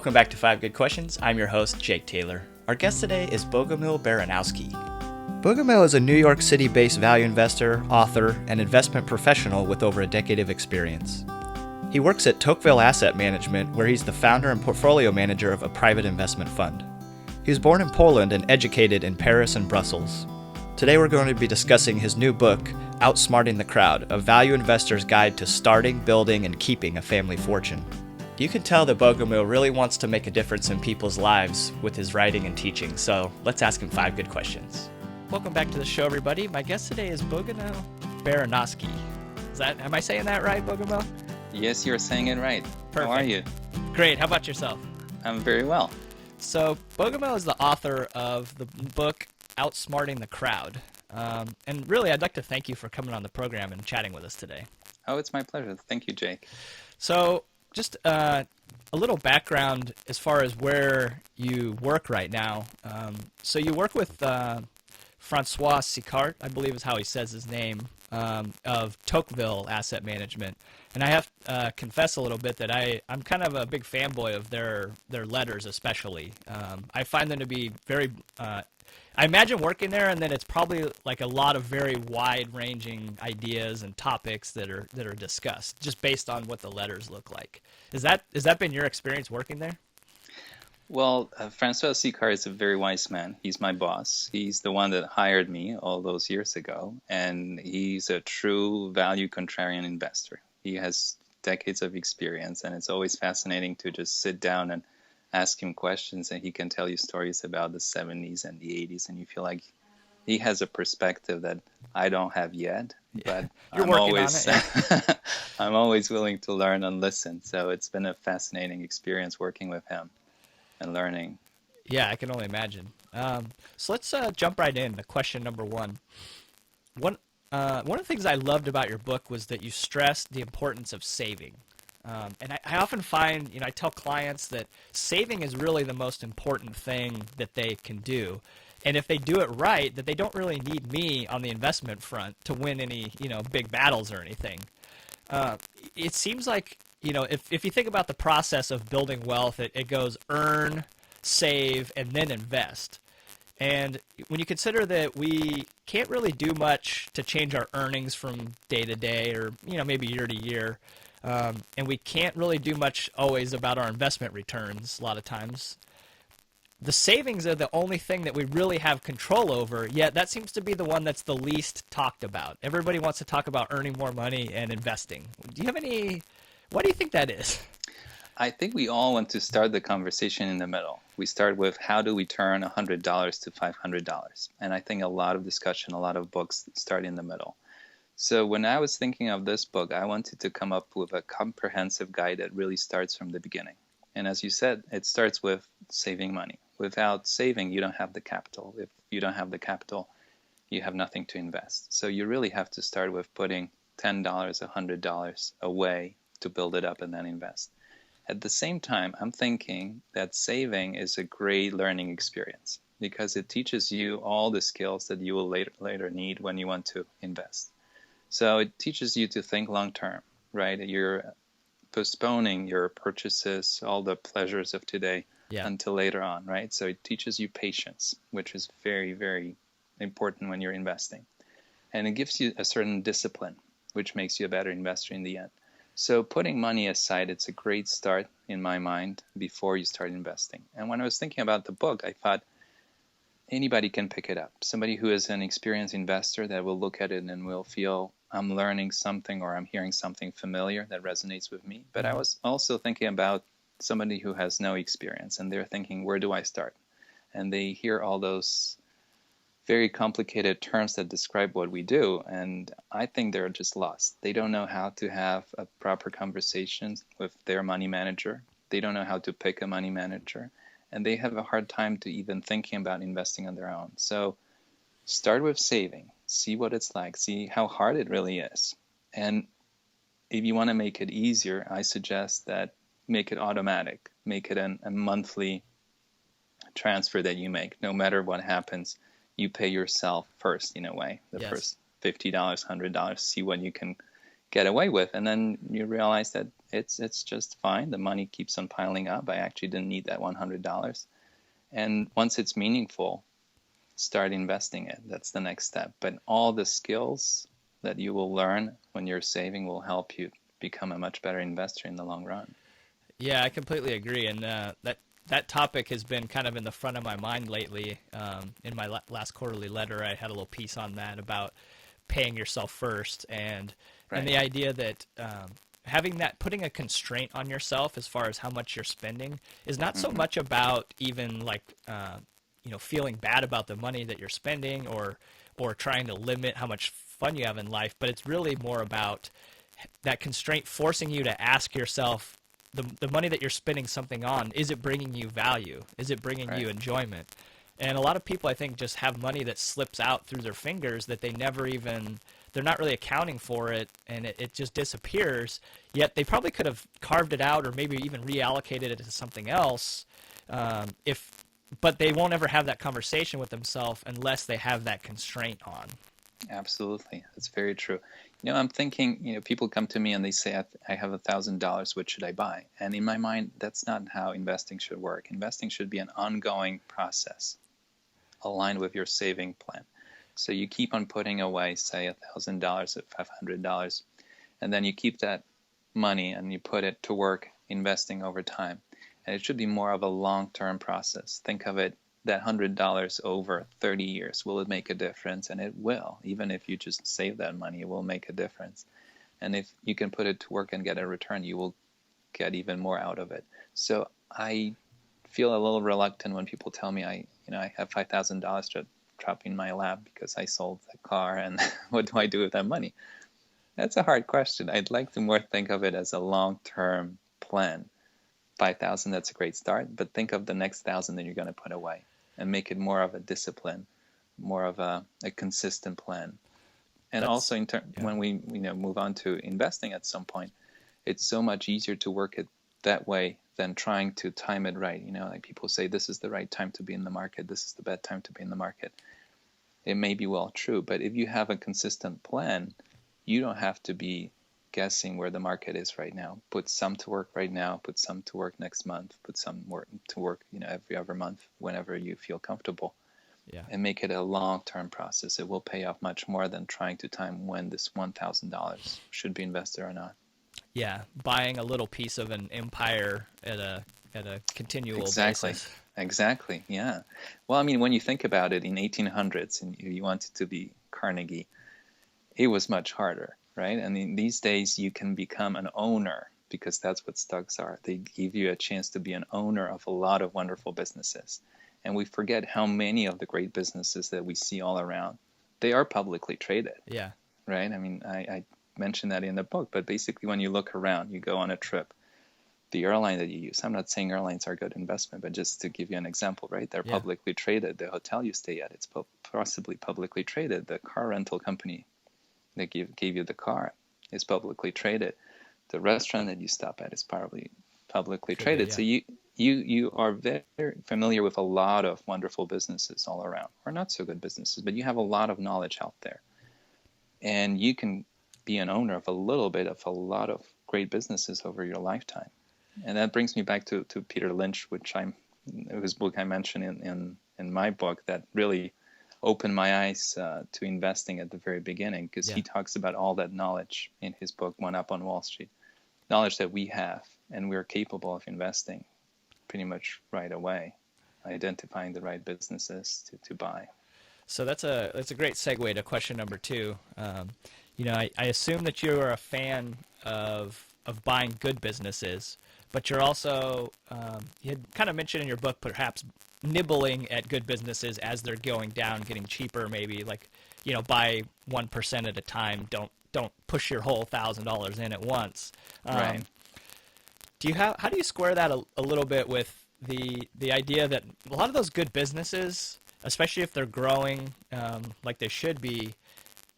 Welcome back to 5 Good Questions. I'm your host, Jake Taylor. Our guest today is Bogumil Baranowski. Bogumil is a New York City-based value investor, author, and investment professional with over a decade of experience. He works at Tocqueville Asset Management, where he's the founder and portfolio manager of a private investment fund. He was born in Poland and educated in Paris and Brussels. Today we're going to be discussing his new book, Outsmarting the Crowd, a value investor's guide to starting, building, and keeping a family fortune. You can tell that Bogumil really wants to make a difference in people's lives with his writing and teaching, so let's ask him 5 good questions. Welcome back to the show, everybody. My guest today is Bogumil Baranowski. Am I saying that right, Bogumil? Yes, you're saying it right. Perfect. How are you? Great. How about yourself? I'm very well. So Bogumil is the author of the book Outsmarting the Crowd. And really, I'd like to thank you for coming on the program and chatting with us today. Oh, it's my pleasure. Thank you, Jake. So just a little background as far as where you work right now. So you work with Francois Sicart, I believe is how he says his name, of Tocqueville Asset Management. And I have to confess a little bit that I'm kind of a big fanboy of their letters especially. I find them to be very... I imagine working there, and then it's probably like a lot of very wide-ranging ideas and topics that are discussed, just based on what the letters look like. Has that been your experience working there? Well, Francois Sicart is a very wise man. He's my boss. He's the one that hired me all those years ago, and he's a true value contrarian investor. He has decades of experience, and it's always fascinating to just sit down and ask him questions, and he can tell you stories about the 70s and the 80s, and you feel like he has a perspective that I don't have yet, but I'm always willing to learn and listen. So it's been a fascinating experience working with him and learning. Yeah, I can only imagine. So let's jump right in to question number one. One of the things I loved about your book was that you stressed the importance of saving. And I often find, I tell clients that saving is really the most important thing that they can do. And if they do it right, that they don't really need me on the investment front to win any, big battles or anything. It seems like, if you think about the process of building wealth, it goes earn, save, and then invest. And when you consider that we can't really do much to change our earnings from day to day or, maybe year to year, and we can't really do much always about our investment returns a lot of times. The savings are the only thing that we really have control over, yet that seems to be the one that's the least talked about. Everybody wants to talk about earning more money and investing. What do you think that is? I think we all want to start the conversation in the middle. We start with how do we turn $100 to $500? And I think a lot of discussion, a lot of books start in the middle. So when I was thinking of this book, I wanted to come up with a comprehensive guide that really starts from the beginning. And as you said, it starts with saving money. Without saving, you don't have the capital. If you don't have the capital, you have nothing to invest. So you really have to start with putting $10, $100 away to build it up and then invest. At the same time, I'm thinking that saving is a great learning experience because it teaches you all the skills that you will later need when you want to invest. So it teaches you to think long term, right? You're postponing your purchases, all the pleasures of today until later on, right? So it teaches you patience, which is very, very important when you're investing. And it gives you a certain discipline, which makes you a better investor in the end. So putting money aside, it's a great start in my mind before you start investing. And when I was thinking about the book, I thought anybody can pick it up. Somebody who is an experienced investor that will look at it and will feel I'm learning something or I'm hearing something familiar that resonates with me. But I was also thinking about somebody who has no experience and they're thinking, where do I start? And they hear all those very complicated terms that describe what we do. And I think they're just lost. They don't know how to have a proper conversation with their money manager. They don't know how to pick a money manager. And they have a hard time to even thinking about investing on their own. So start with saving. See what it's like. See how hard it really is. And if you want to make it easier, I suggest that make it automatic. Make it a monthly transfer that you make. No matter what happens, you pay yourself first in a way. The first $50, $100, see what you can get away with. And then you realize that it's just fine. The money keeps on piling up. I actually didn't need that $100. And once it's meaningful, start investing it. That's the next step. But all the skills that you will learn when you're saving will help you become a much better investor in the long run. Yeah, I completely agree, and that topic has been kind of in the front of my mind lately. In my last quarterly letter, I had a little piece on that about paying yourself first, and Right. the idea that having that, putting a constraint on yourself as far as how much you're spending is not so Mm-hmm. much about even like feeling bad about the money that you're spending, or trying to limit how much fun you have in life, but it's really more about that constraint forcing you to ask yourself, the money that you're spending something on, is it bringing you value? Is it bringing Right. you enjoyment? And a lot of people, I think, just have money that slips out through their fingers that they never even, they're not really accounting for it, and it just disappears. Yet they probably could have carved it out or maybe even reallocated it to something else, if, but they won't ever have that conversation with themselves unless they have that constraint on. Absolutely. That's very true. I'm thinking, people come to me and they say, I have $1,000. What should I buy? And in my mind, that's not how investing should work. Investing should be an ongoing process aligned with your saving plan. So you keep on putting away, say, $1,000 or $500, and then you keep that money and you put it to work investing over time. And it should be more of a long-term process. Think of it, that $100 over 30 years. Will it make a difference? And it will. Even if you just save that money, it will make a difference. And if you can put it to work and get a return, you will get even more out of it. So I feel a little reluctant when people tell me I have $5,000 to drop in my lap because I sold the car, and what do I do with that money? That's a hard question. I'd like to more think of it as a long-term plan. 5,000, that's a great start, but think of the next 1,000 that you're going to put away and make it more of a discipline, more of a consistent plan. And That's also yeah. when we move on to investing at some point, it's so much easier to work it that way than trying to time it right. Like people say, this is the right time to be in the market, this is the bad time to be in the market. It may be well true, but if you have a consistent plan, you don't have to be guessing where the market is right now. Put some to work right now, put some to work next month, put some to work every other month, whenever you feel comfortable, Yeah. and make it a long-term process. It will pay off much more than trying to time when this $1,000 should be invested or not. Yeah, buying a little piece of an empire at a continual Exactly. basis. Exactly. Yeah. Well, I mean, when you think about it, in 1800s, and you wanted to be Carnegie, it was much harder, right? I mean, these days you can become an owner, because that's what stocks are. They give you a chance to be an owner of a lot of wonderful businesses. And we forget how many of the great businesses that we see all around, they are publicly traded, Yeah. right? I mean, I mentioned that in the book, but basically when you look around, you go on a trip, the airline that you use, I'm not saying airlines are a good investment, but just to give you an example, right? They're Yeah. publicly traded. The hotel you stay at, it's possibly publicly traded. The car rental company that gave you the car is publicly traded. The restaurant that you stop at is probably publicly Could be, traded. yeah. So you are very familiar with a lot of wonderful businesses all around, or not so good businesses, but you have a lot of knowledge out there. And you can be an owner of a little bit of a lot of great businesses over your lifetime. And that brings me back to Peter Lynch, whose book I mentioned in my book, that really opened my eyes to investing at the very beginning, because Yeah. he talks about all that knowledge in his book, One Up on Wall Street, knowledge that we have, and we're capable of investing pretty much right away, identifying the right businesses to buy. So that's a great segue to question number two. I assume that you are a fan of buying good businesses, but you're also you had kind of mentioned in your book perhaps nibbling at good businesses as they're going down, getting cheaper. Maybe like buy 1% at a time. Don't push your whole $1,000 in at once. Right. How do you square that a little bit with the idea that a lot of those good businesses, especially if they're growing like they should be,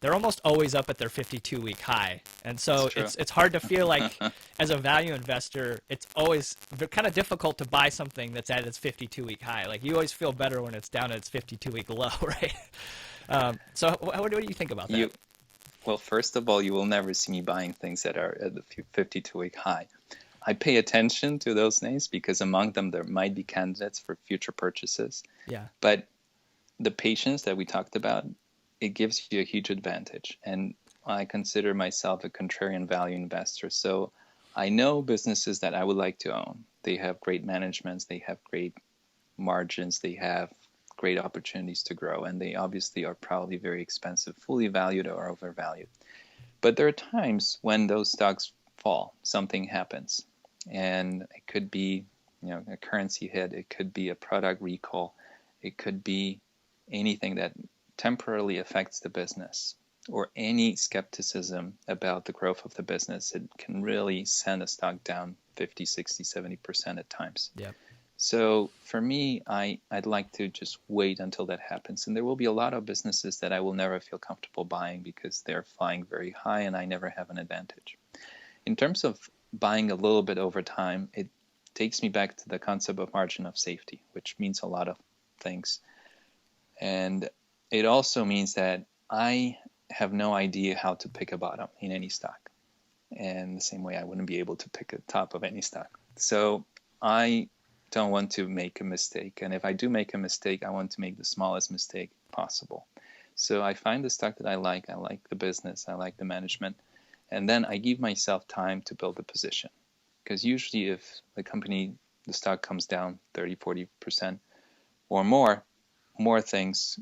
they're almost always up at their 52-week high. And so it's hard to feel like, as a value investor, it's always kind of difficult to buy something that's at its 52-week high. Like, you always feel better when it's down at its 52-week low, right? So what do you think about that? Well, first of all, you will never see me buying things that are at the 52-week high. I pay attention to those names because among them there might be candidates for future purchases. Yeah. But the patience that we talked about, it gives you a huge advantage. And I consider myself a contrarian value investor. So I know businesses that I would like to own. They have great managements, they have great margins, they have great opportunities to grow, and they obviously are probably very expensive, fully valued or overvalued. But there are times when those stocks fall, something happens, and it could be, a currency hit, it could be a product recall, it could be anything that temporarily affects the business, or any skepticism about the growth of the business. It can really send a stock down 50, 60, 70% at times. Yeah. So for me, I'd like to just wait until that happens. And there will be a lot of businesses that I will never feel comfortable buying because they're flying very high and I never have an advantage. In terms of buying a little bit over time, it takes me back to the concept of margin of safety, which means a lot of things. And it also means that I have no idea how to pick a bottom in any stock. And the same way I wouldn't be able to pick a top of any stock. So I don't want to make a mistake. And if I do make a mistake, I want to make the smallest mistake possible. So I find the stock that I like the business, I like the management, and then I give myself time to build a position. Because usually if the stock comes down 30, 40% or more things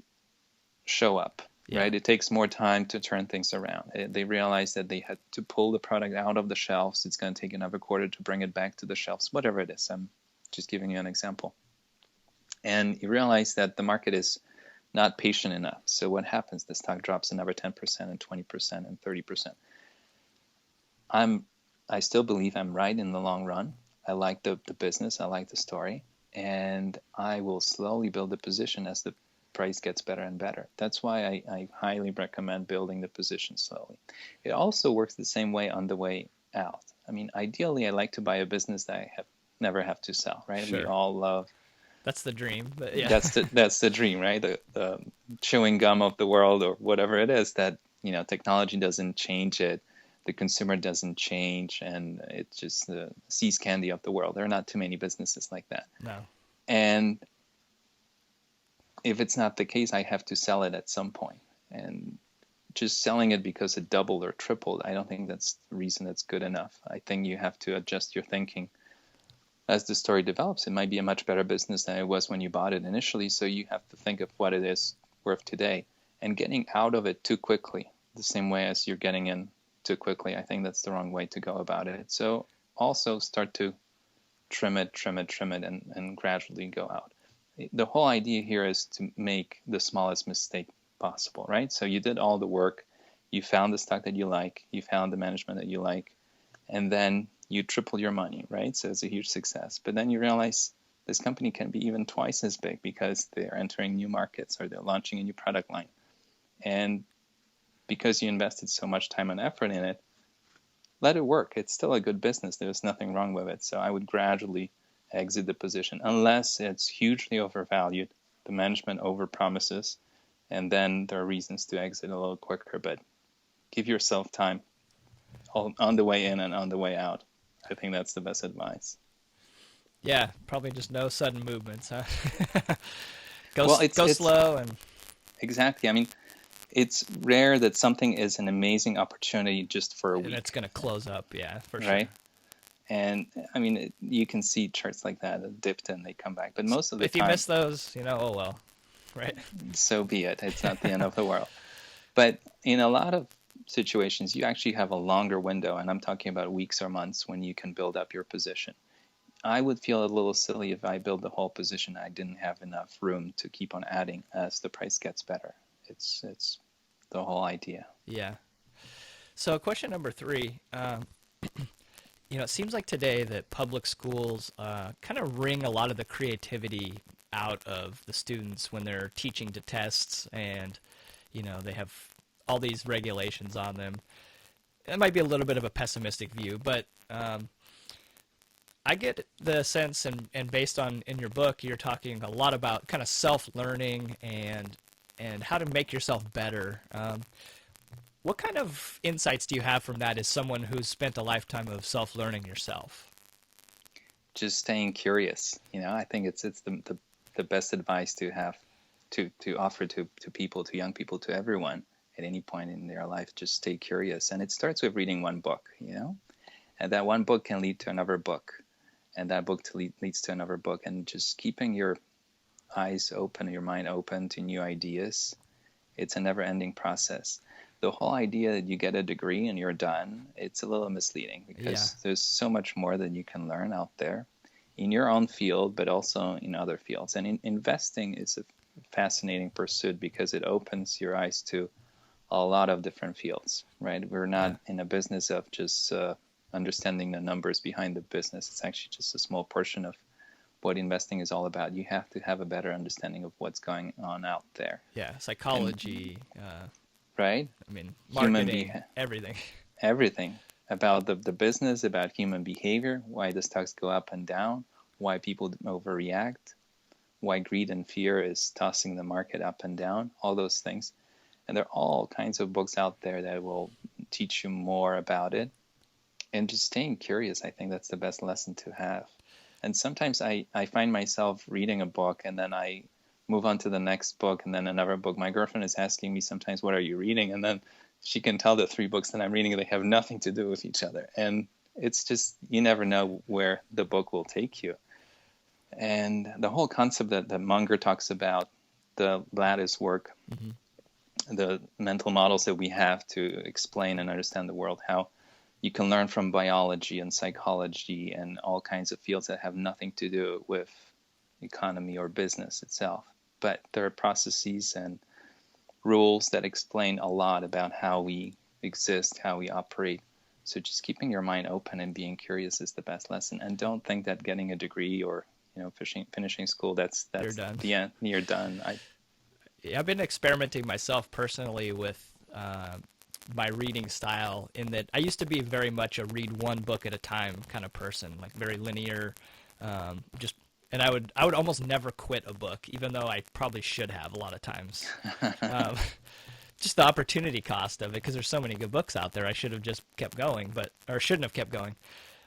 show up, right? It takes more time to turn things around. They realize that they had to pull the product out of the shelves. It's going to take another quarter to bring it back to the shelves, whatever it is. I'm just giving you an example. And you realize that the market is not patient enough. So what happens? The stock drops another 10% and 20% and 30%. I still believe I'm right in the long run. I like the business. I like the story. And I will slowly build a position as the price gets better and better. That's why I highly recommend building the position slowly. It also works the same way on the way out. I mean, ideally, I like to buy a business that I never have to sell, right? Sure. We all love. That's the dream. But yeah. That's the dream, right? The chewing gum of the world, or whatever it is, that technology doesn't change it, the consumer doesn't change, and it's just the seas candy of the world. There are not too many businesses like that. No. And if it's not the case, I have to sell it at some point. And just selling it because it doubled or tripled, I don't think that's the reason that's good enough. I think you have to adjust your thinking as the story develops. It might be a much better business than it was when you bought it initially, so you have to think of what it is worth today. And getting out of it too quickly, the same way as you're getting in too quickly, I think that's the wrong way to go about it. So also start to trim it, and gradually go out. The whole idea here is to make the smallest mistake possible, right? So you did all the work, you found the stock that you like, you found the management that you like, and then you triple your money, right? So it's a huge success. But then you realize this company can be even twice as big because they're entering new markets or they're launching a new product line. And because you invested so much time and effort in it, let it work. It's still a good business. There's nothing wrong with it. So I would gradually exit the position unless it's hugely overvalued, the management overpromises, and then there are reasons to exit a little quicker. But give yourself time on the way in and on the way out. I think that's the best advice. Yeah, probably just no sudden movements, huh? Well, go slow and exactly. I mean, it's rare that something is an amazing opportunity just for a week. And it's going to close up, yeah, for sure. Right? And I mean, you can see charts like that dipped and they come back. But most of the time, if you miss those, oh well, right? So be it. It's not the end of the world. But in a lot of situations, you actually have a longer window, and I'm talking about weeks or months when you can build up your position. I would feel a little silly if I build the whole position. I didn't have enough room to keep on adding as the price gets better. It's the whole idea. Yeah. So question number 3, it seems like today that public schools kind of wring a lot of the creativity out of the students when they're teaching to tests, and they have all these regulations on them. It might be a little bit of a pessimistic view, but I get the sense, and based on in your book, you're talking a lot about kind of self-learning and how to make yourself better. What kind of insights do you have from that as someone who's spent a lifetime of self-learning yourself? Just staying curious. I think it's the best advice to have to offer to people, to young people, to everyone at any point in their life. Just stay curious, and it starts with reading one book. And that one book can lead to another book, and that book leads to another book, and just keeping your eyes open, your mind open to new ideas. It's a never-ending process. The whole idea that you get a degree and you're done, it's a little misleading because there's so much more that you can learn out there in your own field, but also in other fields. And investing is a fascinating pursuit because it opens your eyes to a lot of different fields, right? We're not in a business of just understanding the numbers behind the business. It's actually just a small portion of what investing is all about. You have to have a better understanding of what's going on out there. Yeah, psychology, right? I mean, marketing, everything. Everything about the business, about human behavior, why the stocks go up and down, why people overreact, why greed and fear is tossing the market up and down, all those things. And there are all kinds of books out there that will teach you more about it. And just staying curious, I think that's the best lesson to have. And sometimes I find myself reading a book and then I move on to the next book and then another book. My girlfriend is asking me sometimes, what are you reading? And then she can tell the 3 books that I'm reading, they have nothing to do with each other. And it's just, you never know where the book will take you. And the whole concept that Munger talks about, the lattice work, the mental models that we have to explain and understand the world, how you can learn from biology and psychology and all kinds of fields that have nothing to do with economy or business itself. But there are processes and rules that explain a lot about how we exist, how we operate. So just keeping your mind open and being curious is the best lesson. And don't think that getting a degree or finishing school, that's You're done. the end. You're done. I've been experimenting myself personally with my reading style in that I used to be very much a read one book at a time kind of person, like very linear, and I would almost never quit a book, even though I probably should have a lot of times. Just the opportunity cost of it, because there's so many good books out there. I should have just kept going, or shouldn't have kept going.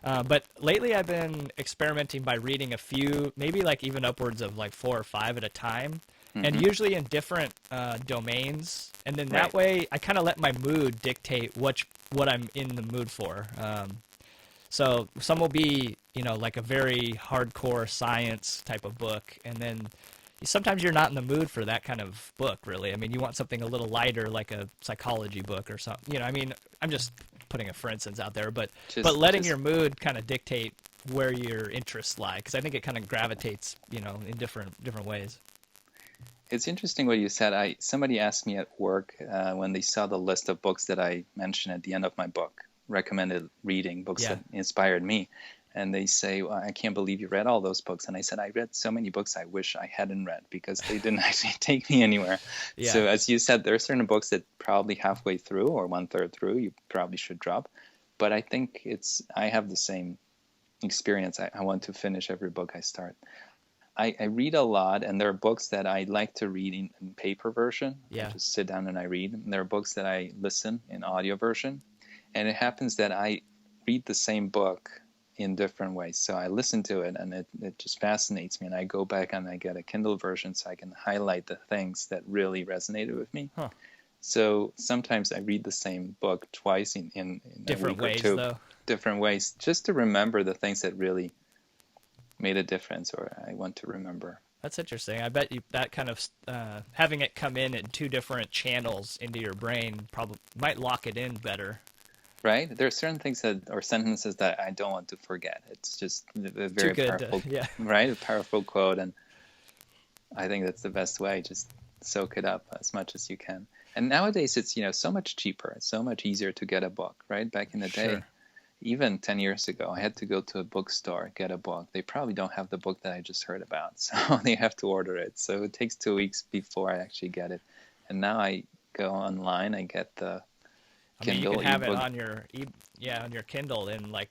But lately I've been experimenting by reading a few, maybe like even upwards of like 4 or 5 at a time, and usually in different domains. And then that way I kind of let my mood dictate what I'm in the mood for. So some will be, like a very hardcore science type of book, and then sometimes you're not in the mood for that kind of book, really. I mean, you want something a little lighter, like a psychology book or something. I mean, I'm just putting a for instance out there, but letting your mood kind of dictate where your interests lie, because I think it kind of gravitates, in different ways. It's interesting what you said. Somebody asked me at work when they saw the list of books that I mentioned at the end of my book, recommended reading books that inspired me. And they say, well, I can't believe you read all those books. And I said, I read so many books I wish I hadn't read because they didn't actually take me anywhere. Yeah. So as you said, there are certain books that probably halfway through or 1/3 through, you probably should drop. But I think I have the same experience. I want to finish every book I start. I read a lot, and there are books that I like to read in paper version. Yeah. I just sit down and I read. And there are books that I listen in audio version. And it happens that I read the same book in different ways. So I listen to it, and it just fascinates me. And I go back and I get a Kindle version so I can highlight the things that really resonated with me. Huh. So sometimes I read the same book twice in different a week ways, or two. Though. Different ways, just to remember the things that really made a difference, or I want to remember. That's interesting. I bet you that kind of having it come in 2 different channels into your brain probably might lock it in better. Right? There are certain things or sentences that I don't want to forget. It's just a very powerful, right? A powerful quote, and I think that's the best way. Just soak it up as much as you can. And nowadays, it's so much cheaper. It's so much easier to get a book, right? Back in the day, even 10 years ago, I had to go to a bookstore, get a book. They probably don't have the book that I just heard about, so they have to order it. So it takes 2 weeks before I actually get it. And now I go online, I get the Kindle. You can have ebook. It on your Kindle in like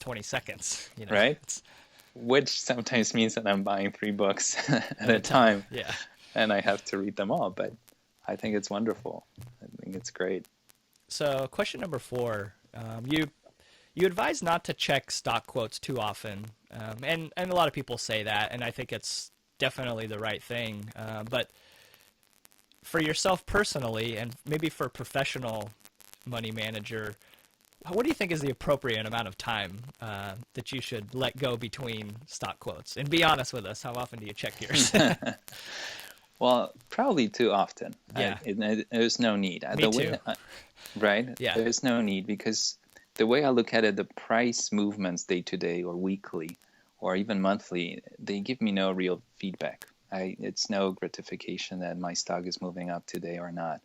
20 seconds. Right? Which sometimes means that I'm buying 3 books at a time. Yeah. And I have to read them all, but I think it's wonderful. I think it's great. So question number 4, you advise not to check stock quotes too often, and a lot of people say that, and I think it's definitely the right thing. But for yourself personally, and maybe for a professional money manager, what do you think is the appropriate amount of time that you should let go between stock quotes? And be honest with us. How often do you check yours? Well, probably too often. Yeah, There's no need. me too. Right? Yeah, There's no need because the way I look at it, the price movements day to day or weekly or even monthly, they give me no real feedback. It's no gratification that my stock is moving up today or not.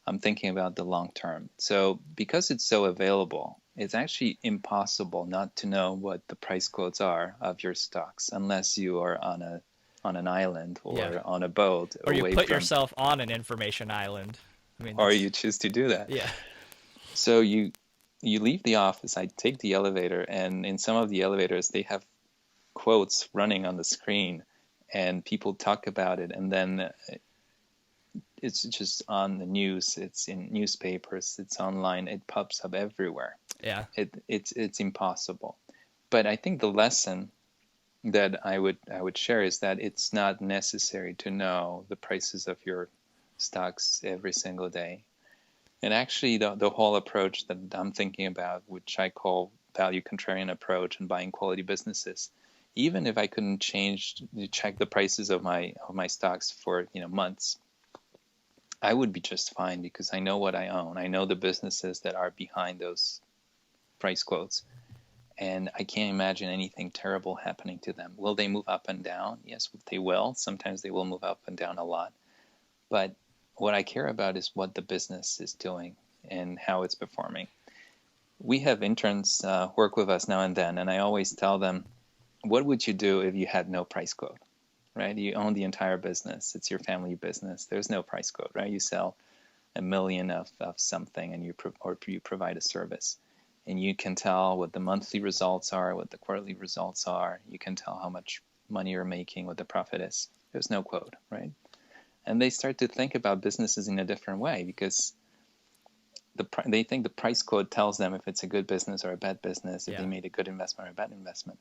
I'm thinking about the long term. So because it's so available, it's actually impossible not to know what the price quotes are of your stocks unless you are on an island yeah. or on a boat Or you away put from, yourself on an information island. I mean, or that's you choose to do that. yeah, So you leave the office, I take the elevator, and in some of the elevators they have quotes running on the screen and people talk about it, and then it's just on the news, it's in newspapers, it's online, it pops up everywhere. yeah, It's impossible. But I think the lesson that I would share is that it's not necessary to know the prices of your stocks every single day. And actually, the whole approach that I'm thinking about, which I call value contrarian approach and buying quality businesses, even if I couldn't check the prices of my stocks for months, I would be just fine because I know what I own. I know the businesses that are behind those price quotes, and I can't imagine anything terrible happening to them. Will they move up and down? Yes, they will. Sometimes they will move up and down a lot. But what I care about is what the business is doing and how it's performing. We have interns work with us now and then, and I always tell them, what would you do if you had no price quote, right? You own the entire business. It's your family business. There's no price quote, right? You sell 1 million of something and you provide a service. And you can tell what the monthly results are, what the quarterly results are. You can tell how much money you're making, what the profit is. There's no quote, right? And they start to think about businesses in a different way because they think the price quote tells them if it's a good business or a bad business, if they yeah, made a good investment or a bad investment.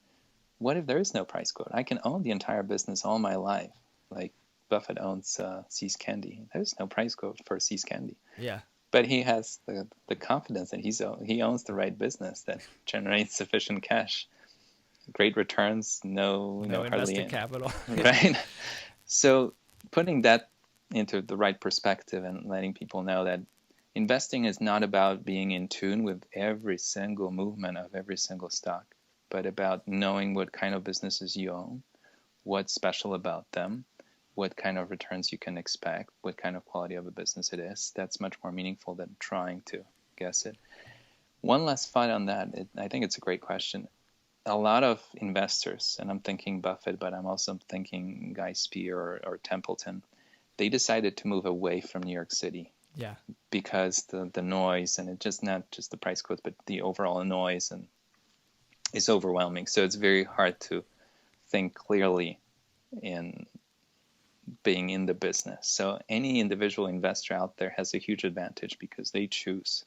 What if there is no price quote? I can own the entire business all my life. Like Buffett owns See's Candy. There's no price quote for See's Candy. yeah. But he has the confidence that he owns the right business that generates sufficient cash, great returns, No hardly invested any, capital. Yeah, right? So putting that into the right perspective and letting people know that investing is not about being in tune with every single movement of every single stock, but about knowing what kind of businesses you own, what's special about them, what kind of returns you can expect, what kind of quality of a business it is. That's much more meaningful than trying to guess it. One last thought on that. I think it's a great question. A lot of investors, and I'm thinking Buffett, but I'm also thinking Guy Spier or Templeton, they decided to move away from New York City yeah, because the noise, and it's just not just the price quotes, but the overall noise and is overwhelming. So it's very hard to think clearly in being in the business. So any individual investor out there has a huge advantage because they choose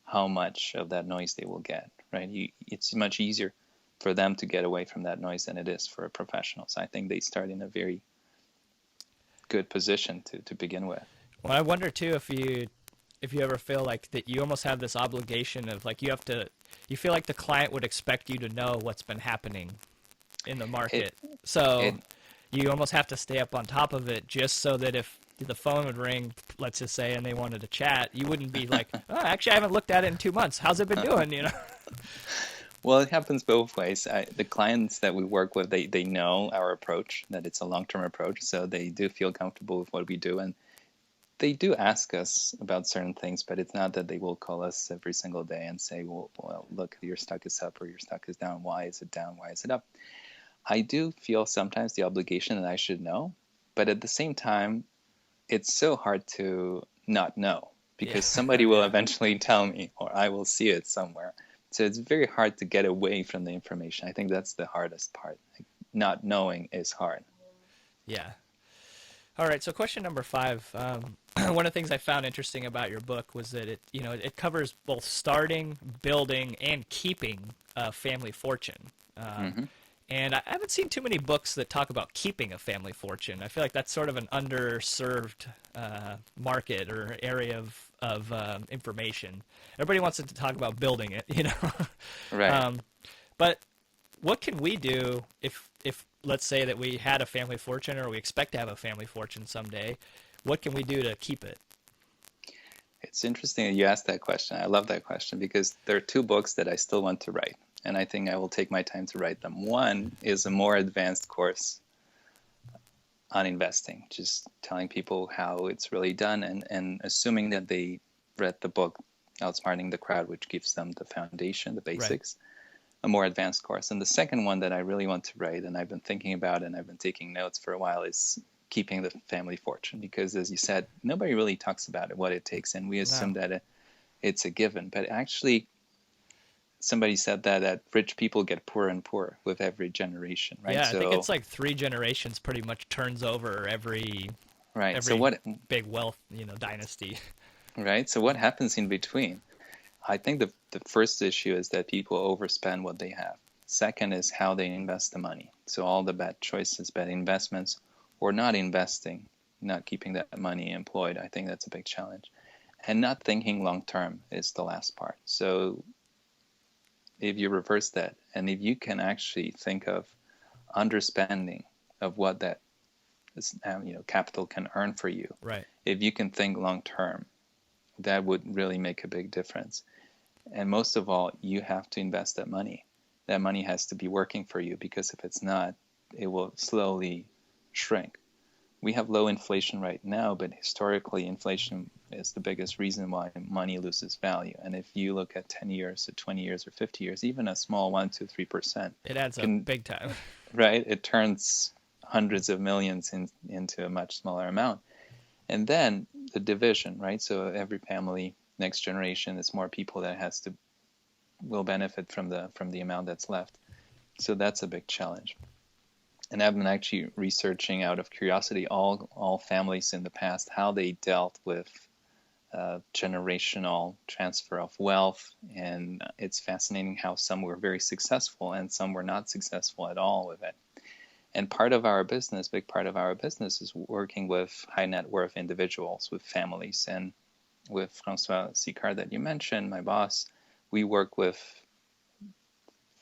how much of that noise they will get, right? It's much easier for them to get away from that noise than it is for a professional. So I think they start in a very good position to begin with. well, I wonder too if you ever feel like that you almost have this obligation of like you feel like the client would expect you to know what's been happening in the It, market. So it, you almost have to stay up on top of it just so that if the phone would ring, let's just say, and they wanted to chat, you wouldn't be like, oh, actually, I haven't looked at it in 2 months. How's it been doing? You know? well, it happens both ways. The clients that we work with, they know our approach, that it's a long-term approach, so they do feel comfortable with what we do, and they do ask us about certain things, but it's not that they will call us every single day and say, well, look, your stock is up or your stock is down. Why is it down? Why is it up? I do feel sometimes the obligation that I should know, but at the same time, it's so hard to not know Yeah, because somebody will yeah, eventually tell me or I will see it somewhere. So it's very hard to get away from the information. I think that's the hardest part. Like, not knowing is hard. yeah. All right, so question number 5. One of the things I found interesting about your book was that it covers both starting, building, and keeping a family fortune. Um, Hmm. and I haven't seen too many books that talk about keeping a family fortune. I feel like that's sort of an underserved market or area of information. Everybody wants to talk about building it, you know. Right. um, but what can we do if let's say that we had a family fortune or we expect to have a family fortune someday? What can we do to keep it? It's interesting that you asked that question. I love that question because there are two books that I still want to write, and I think I will take my time to write them. One is a more advanced course on investing, just telling people how it's really done and assuming that they read the book Outsmarting the Crowd, which gives them the foundation, the Right. basics, a more advanced course. And the second one that I really want to write, and I've been thinking about and I've been taking notes for a while, is keeping the family fortune. Because as you said, nobody really talks about it, what it takes, and we assume No. that it's a given. But actually, somebody said that rich people get poorer and poorer with every generation, right? Yeah, I think So, it's like 3 generations pretty much turns over every right. So every what, big wealth, dynasty. right? So what happens in between? I think the first issue is that people overspend what they have. Second is how they invest the money. So all the bad choices, bad investments, or not investing, not keeping that money employed. I think that's a big challenge. And not thinking long term is the last part. So if you reverse that, and if you can actually think of understanding of what that is, capital can earn for you, Right. if you can think long term, that would really make a big difference. And most of all, you have to invest that money. That money has to be working for you because if it's not, it will slowly shrink. We have low inflation right now, but historically, inflation is the biggest reason why money loses value. And if you look at 10 years or 20 years or 50 years, even a small 1, 2, 3% It adds up can, big time. right? It turns hundreds of millions into a much smaller amount. And then the division, right? So every family, next generation, is more people that has to will benefit from the amount that's left. So that's a big challenge. And I've been actually researching out of curiosity all families in the past, how they dealt with generational transfer of wealth. And it's fascinating how some were very successful and some were not successful at all with it. And part of our business, big part of our business, is working with high net worth individuals, with families. And with Francois Sicard that you mentioned, my boss, we work with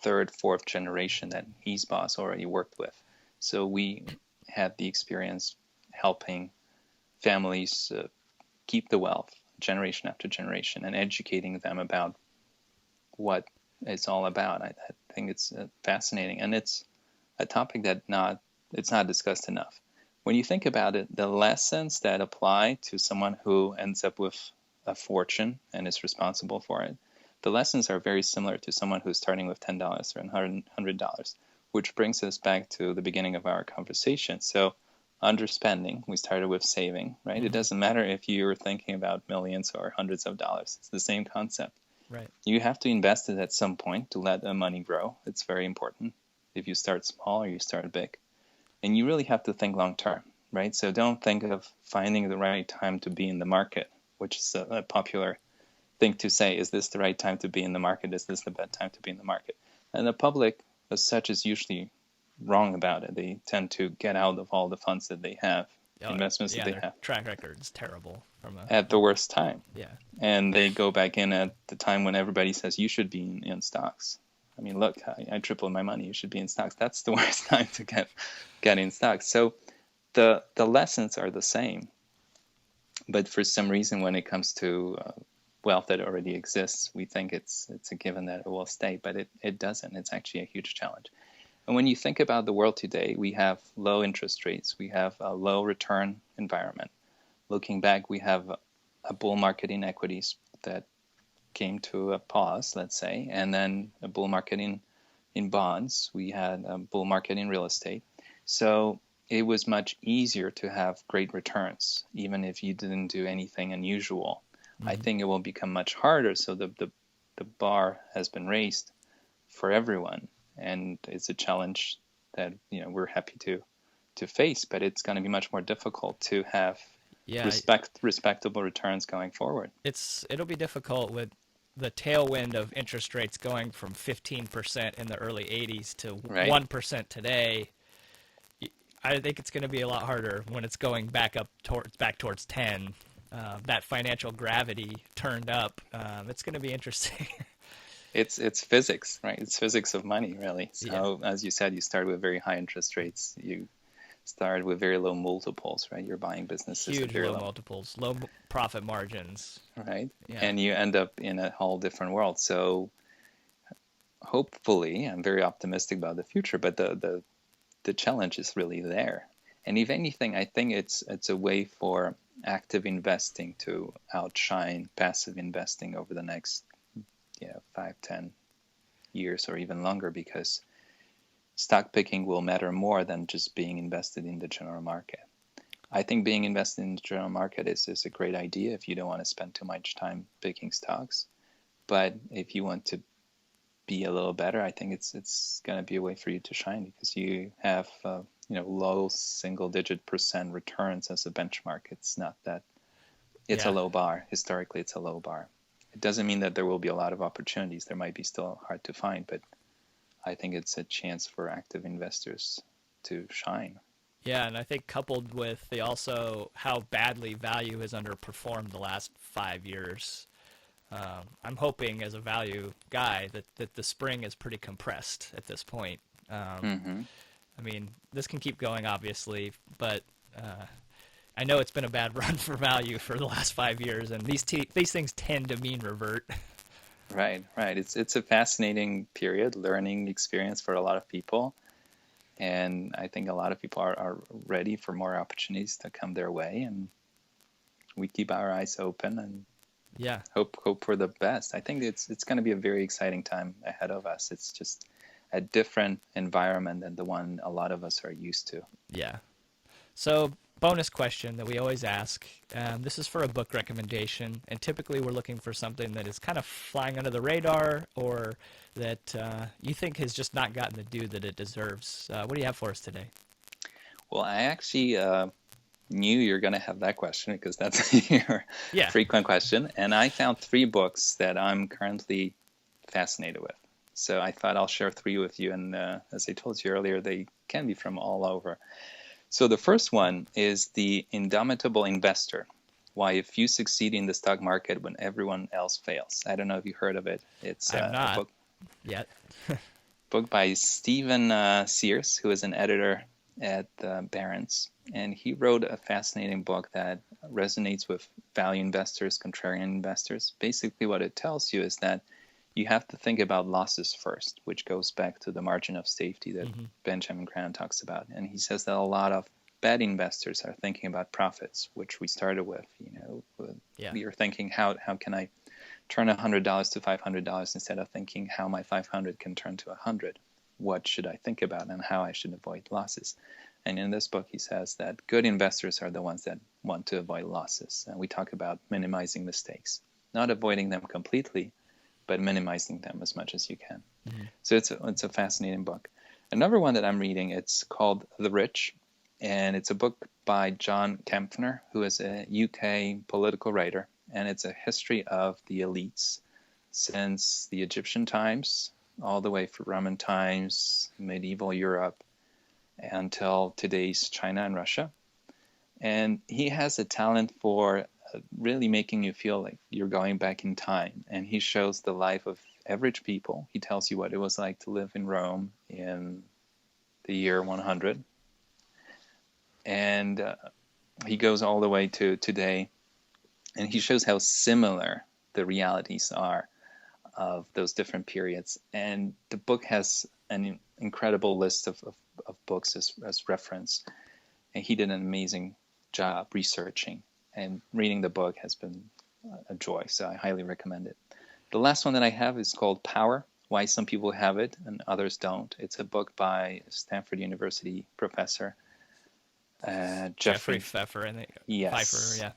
third, fourth generation that his boss already worked with. So we had the experience helping families keep the wealth generation after generation and educating them about what it's all about. I think it's fascinating, and it's a topic that it's not discussed enough. When you think about it, the lessons that apply to someone who ends up with a fortune and is responsible for it, the lessons are very similar to someone who's starting with $10 or $100, which brings us back to the beginning of our conversation. So underspending, we started with saving, right? Mm-hmm. It doesn't matter if you're thinking about millions or hundreds of dollars. It's the same concept. Right. You have to invest it at some point to let the money grow. It's very important. If you start small or you start big. And you really have to think long term, right? So don't think of finding the right time to be in the market, which is a popular thing to say. Is this the right time to be in the market? Is this the bad time to be in the market? And the public, as such, is usually wrong about it. They tend to get out of all the funds that they have, investments that they their have, track record is terrible at the worst time. Yeah. And they go back in at the time when everybody says you should be in stocks. I mean, look, I tripled my money. You should be in stocks. That's the worst time to get in stocks. So the lessons are the same, but for some reason, when it comes to wealth that already exists, we think it's a given that it will stay, but it doesn't. It's actually a huge challenge. And when you think about the world today, we have low interest rates. We have a low return environment. Looking back, we have a bull market in equities that came to a pause, let's say, and then a bull market in bonds. We had a bull market in real estate. So it was much easier to have great returns, even if you didn't do anything unusual. Mm-hmm. I think it will become much harder. So the bar has been raised for everyone, and it's a challenge that we're happy to to face, but it's going to be much more difficult to have Yeah, respectable returns going forward. it'll be difficult with the tailwind of interest rates going from 15% in the early 80s to Right? 1% today. I think it's going to be a lot harder when it's going back towards 10. That financial gravity turned up. It's going to be interesting. It's physics, right? It's physics of money, really. Yeah, So as you said, you start with very high interest rates. You start with very low multiples, right? You're buying businesses at huge very low low, multiples, low profit margins. right? Yeah, And you end up in a whole different world. So hopefully, I'm very optimistic about the future, but the challenge is really there. And if anything, I think it's a way for active investing to outshine passive investing over the next 5, 10 years or even longer, because stock picking will matter more than just being invested in the general market. I think being invested in the general market is a great idea if you don't want to spend too much time picking stocks. But if you want to be a little better, I think it's going to be a way for you to shine, because you have low single-digit % returns as a benchmark. It's not that it's a yeah, low bar. Historically, it's a low bar. It doesn't mean that there will be a lot of opportunities. There might be still hard to find, but I think it's a chance for active investors to shine. yeah. And I think coupled with the also how badly value has underperformed the last 5 years. I'm hoping as a value guy that the spring is pretty compressed at this point. Mm-hmm. I mean, this can keep going, obviously, but I know it's been a bad run for value for the last 5 years, and these things tend to mean revert. Right, right. It's a fascinating period, learning experience for a lot of people. And I think a lot of people are ready for more opportunities to come their way. And we keep our eyes open and Yeah, hope for the best. I think it's going to be a very exciting time ahead of us. It's just a different environment than the one a lot of us are used to. yeah. So, bonus question that we always ask. This is for a book recommendation, and typically we're looking for something that is kind of flying under the radar or that you think has just not gotten the due that it deserves. What do you have for us today? Well, I actually knew you're going to have that question, because that's your Yeah. frequent question. And I found 3 books that I'm currently fascinated with. So I thought I'll share 3 with you. And as I told you earlier, they can be from all over. So the first one is The Indomitable Investor: Why a Few Succeed in the Stock Market When Everyone Else Fails. I don't know if you heard of it. It's I'm a not yet. book by Stephen Sears, who is an editor at Barron's. And he wrote a fascinating book that resonates with value investors, contrarian investors. Basically, what it tells you is that you have to think about losses first, which goes back to the margin of safety that Benjamin Graham talks about. And he says that a lot of bad investors are thinking about profits, which we started with. Yeah. We are thinking, how can I turn $100 to $500 instead of thinking how my 500 can turn to 100? What should I think about and how I should avoid losses? And in this book, he says that good investors are the ones that want to avoid losses. And we talk about minimizing mistakes, not avoiding them completely, but minimizing them as much as you can. Mm-hmm. So it's a fascinating book. Another one that I'm reading, it's called The Rich, and it's a book by John Kempner, who is a UK political writer, and it's a history of the elites since the Egyptian times, all the way through Roman times, medieval Europe, until today's China and Russia. And he has a talent for really making you feel like you're going back in time. And he shows the life of average people. He tells you what it was like to live in Rome in the year 100. And he goes all the way to today. And he shows how similar the realities are of those different periods. And the book has an incredible list of books as reference. And he did an amazing job researching, and reading the book has been a joy. So I highly recommend it. The last one that I have is called Power: Why Some People Have It and Others Don't. It's a book by Stanford University professor Jeffrey Pfeffer, and Yes. Pfeiffer, yeah.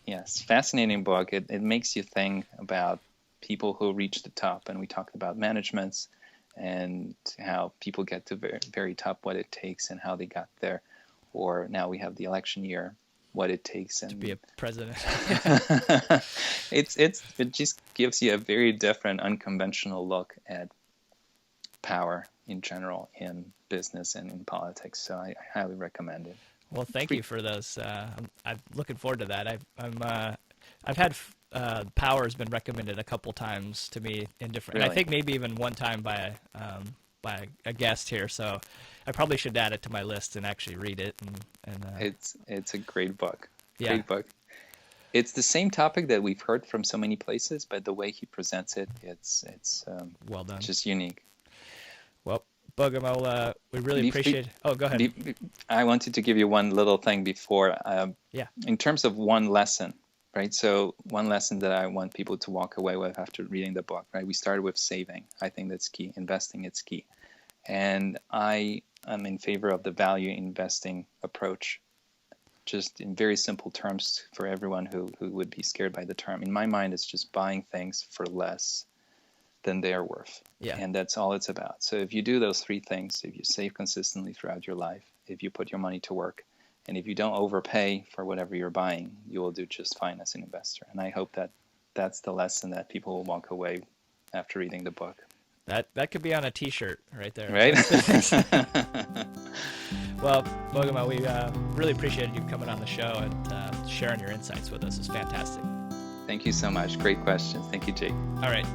Yes, fascinating book. It makes you think about people who reach the top, and we talked about managements and how people get to very, very top, what it takes and how they got there. or now we have the election year, what it takes to be a president. It just gives you a very different, unconventional look at power in general in business and in politics. So I highly recommend it. Well, thank you for those. I'm looking forward to that. I've had Power has been recommended a couple times to me in different. Really? And I think maybe even one time by a guest here. So I probably should add it to my list and actually read it. It's a great book. Yeah. Great book. It's the same topic that we've heard from so many places, but the way he presents it, it's well done. just unique. Well, Bogumil, we really appreciate. Oh, go ahead. I wanted to give you one little thing before. Yeah. In terms of one lesson, right? So one lesson that I want people to walk away with after reading the book, right? We started with saving. I think that's key. Investing, it's key. And I am in favor of the value investing approach, just in very simple terms for everyone who would be scared by the term. In my mind, it's just buying things for less than they are worth. Yeah. And that's all it's about. So if you do those three things, if you save consistently throughout your life, if you put your money to work, and if you don't overpay for whatever you're buying, you will do just fine as an investor. And I hope that that's the lesson that people will walk away after reading the book. That could be on a T-shirt right there. Right? Well, Bogumil, we really appreciated you coming on the show and sharing your insights with us. It's fantastic. Thank you so much. Great questions. Thank you, Jake. All right.